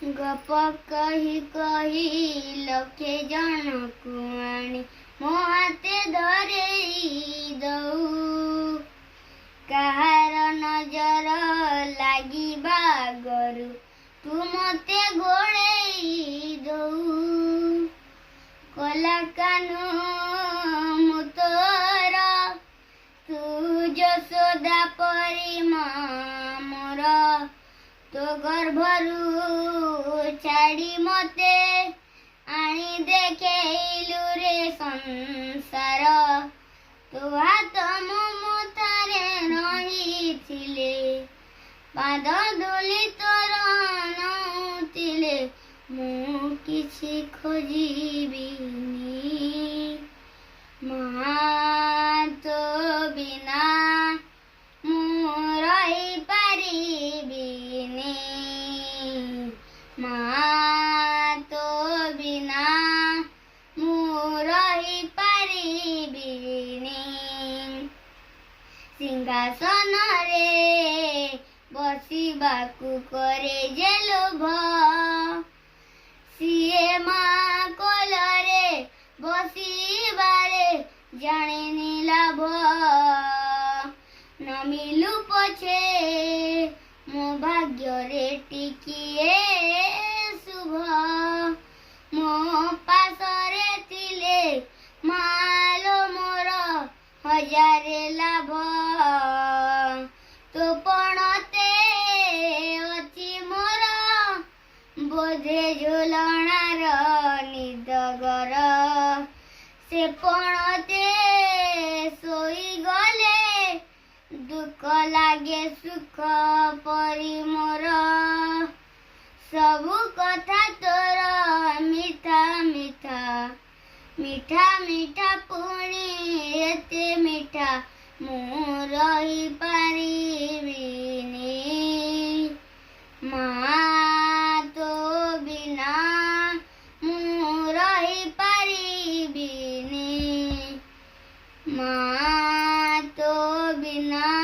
गप कही कही लखे जनकु आनी मो हाथे धरेई दऊ कहार नजर लागिबा गरु तू मते घोड़ेई दऊ कला कानू मु तोर तू यशोदा परी मोर तो गर्भरू छाड़ी मते आनी देखेलु रे संसार तो हाथ मो तारे रही थिले पाद धूली तोर नौथिले मु किछि खोजिबिनी मां तो बिना मु रही पारिबिनी मां तो बिना मु रही पारिबिनी सिंहासन रे बसिबाकु करे जे लोभ सीए मां कोलरे बसिबारे जाणेनी लाभ न मिलु पछे मो भाग्य रे टिकिए शुभ मो पासरे थिले मालो मोर हजारे लाभ तो पणते अछि मोर बोधे झुलणार निदगर से पणते सोई गले दुख लागे सुख परी मोर सबु कथा तोर मिठा मिठा मिठा मिठा पुणी एते मिठा मु रही पारिबिनी मां तो बिना मु रही पारिबिनी मां तो बिना